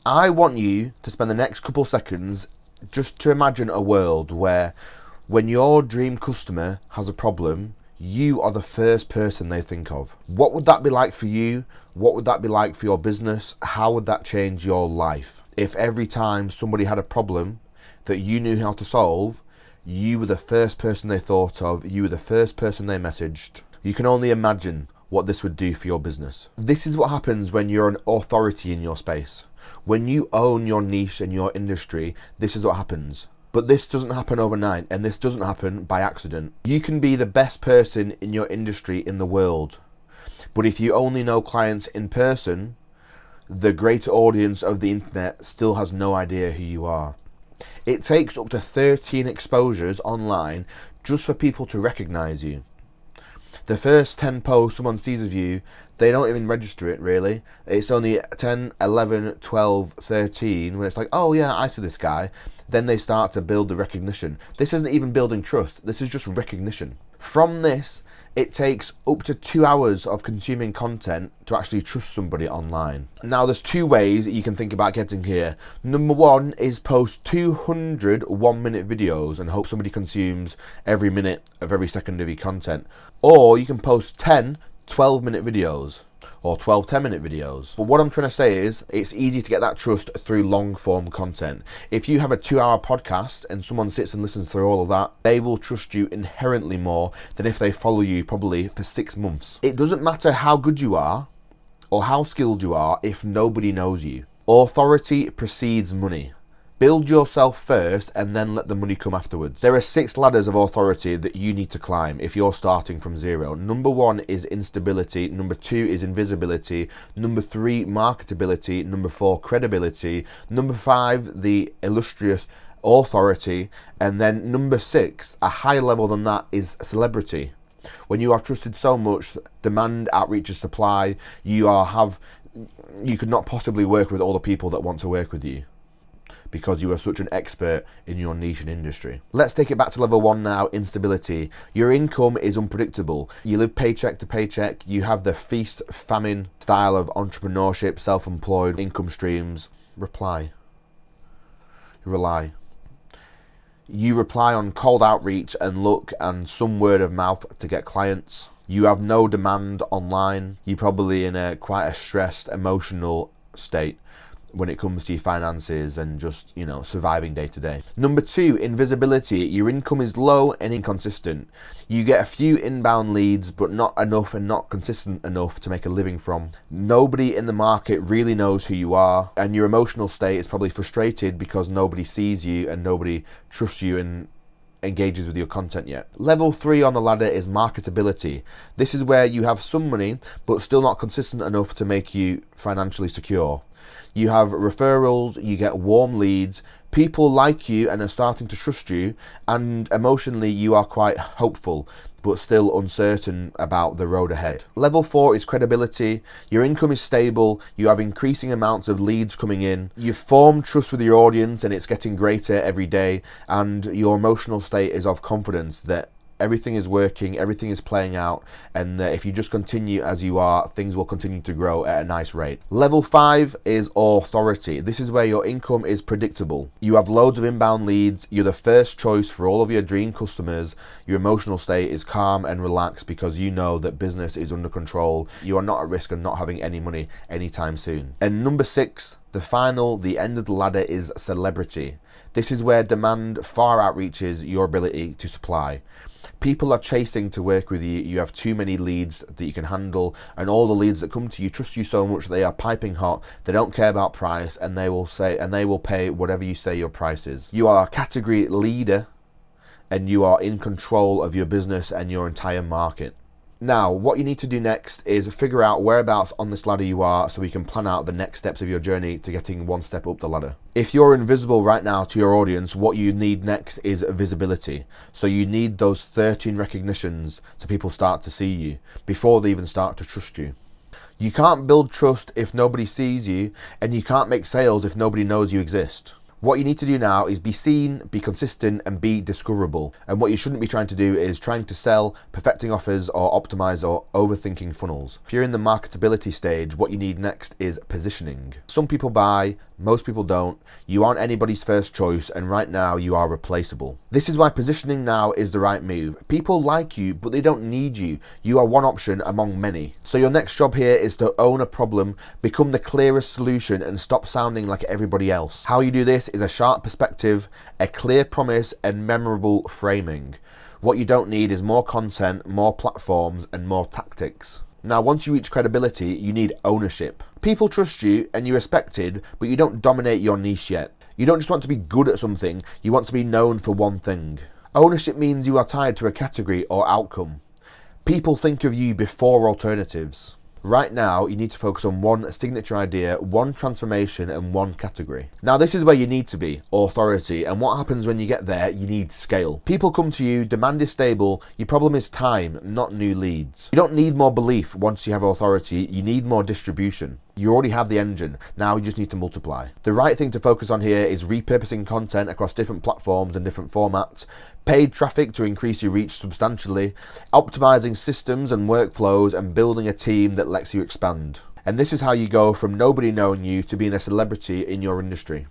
I want you to spend the next couple seconds just to imagine a world where when your dream customer has a problem, you are the first person they think of. What would that be like for you? What would that be like for your business? How would that change your life? If every time somebody had a problem that you knew how to solve, you were the first person they thought of, you were the first person they messaged. You can only imagine what this would do for your business. This is what happens when you're an authority in your space. When you own your niche and your industry, this is what happens. But this doesn't happen overnight, and this doesn't happen by accident. You can be the best person in your industry in the world, but if you only know clients in person, the greater audience of the internet still has no idea who you are. It takes up to 13 exposures online just for people to recognize you. The first 10 posts someone sees of you, they don't even register it really. It's only 10, 11, 12, 13 when it's like, oh yeah, I see this guy. Then they start to build the recognition. This isn't even building trust, this is just recognition. From this, it takes up to 2 hours of consuming content to actually trust somebody online. Now there's two ways you can think about getting here. Number one is post 200 1-minute videos and hope somebody consumes every minute of every second of your content. Or you can post 10 12-minute videos or 12 10-minute videos. But what I'm trying to say is it's easy to get that trust through long form content. If you have a 2-hour podcast and someone sits and listens through all of that, they will trust you inherently more than if they follow you probably for 6 months. It doesn't matter how good you are or how skilled you are if nobody knows you. Authority precedes money. Build yourself first and then let the money come afterwards. There are 6 ladders of authority that you need to climb if you're starting from zero. Number 1 is instability. Number 2 is invisibility. Number 3, marketability. Number 4, credibility. Number 5, the illustrious authority. And then number 6, a higher level than that, is celebrity. When you are trusted so much, demand outreaches supply. You could not possibly work with all the people that want to work with you, because you are such an expert in your niche and industry. Let's take it back to level 1 now, instability. Your income is unpredictable. You live paycheck to paycheck. You have the feast famine style of entrepreneurship, self-employed income streams. Rely. You rely on cold outreach and luck and some word of mouth to get clients. You have no demand online. You're probably in quite a stressed, emotional state when it comes to your finances and just, surviving day to day. Number 2, invisibility. Your income is low and inconsistent. You get a few inbound leads, but not enough and not consistent enough to make a living from. Nobody in the market really knows who you are, and your emotional state is probably frustrated because nobody sees you and nobody trusts you and engages with your content yet. Level 3 on the ladder is marketability. This is where you have some money, but still not consistent enough to make you financially secure. You have referrals, you get warm leads, people like you and are starting to trust you, and emotionally you are quite hopeful, but still uncertain about the road ahead. Level 4 is credibility. Your income is stable, you have increasing amounts of leads coming in, you've formed trust with your audience and it's getting greater every day, and your emotional state is of confidence that everything is working, everything is playing out, and if you just continue as you are, things will continue to grow at a nice rate. Level 5 is authority. This is where your income is predictable. You have loads of inbound leads, you're the first choice for all of your dream customers, your emotional state is calm and relaxed because you know that business is under control, you are not at risk of not having any money anytime soon. And number 6, the end of the ladder, is celebrity. This is where demand far outreaches your ability to supply. People are chasing to work with you. You have too many leads that you can handle, and all the leads that come to you trust you so much that they are piping hot. They don't care about price, and they will pay whatever you say your price is. You are a category leader, and you are in control of your business and your entire market. Now, what you need to do next is figure out whereabouts on this ladder you are so we can plan out the next steps of your journey to getting one step up the ladder. If you're invisible right now to your audience, what you need next is visibility. So you need those 13 recognitions so people start to see you before they even start to trust you. You can't build trust if nobody sees you, and you can't make sales if nobody knows you exist. What you need to do now is be seen, be consistent, and be discoverable. And what you shouldn't be trying to do is trying to sell, perfecting offers, or optimize, or overthinking funnels. If you're in the marketability stage, what you need next is positioning. Some people buy, most people don't. You aren't anybody's first choice, and right now you are replaceable. This is why positioning now is the right move. People like you, but they don't need you. You are one option among many. So your next job here is to own a problem, become the clearest solution, and stop sounding like everybody else. How you do this is a sharp perspective, a clear promise, and memorable framing. What you don't need is more content, more platforms, and more tactics. Now, once you reach credibility, you need ownership. People trust you and you're respected, but you don't dominate your niche yet. You don't just want to be good at something, you want to be known for one thing. Ownership means you are tied to a category or outcome. People think of you before alternatives. Right now, you need to focus on one signature idea, one transformation, and one category. Now, this is where you need to be, authority, and what happens when you get there, you need scale. People come to you, demand is stable, your problem is time, not new leads. You don't need more belief once you have authority, you need more distribution. You already have the engine, now you just need to multiply. The right thing to focus on here is repurposing content across different platforms and different formats, paid traffic to increase your reach substantially, optimizing systems and workflows, and building a team that lets you expand. And this is how you go from nobody knowing you to being a celebrity in your industry.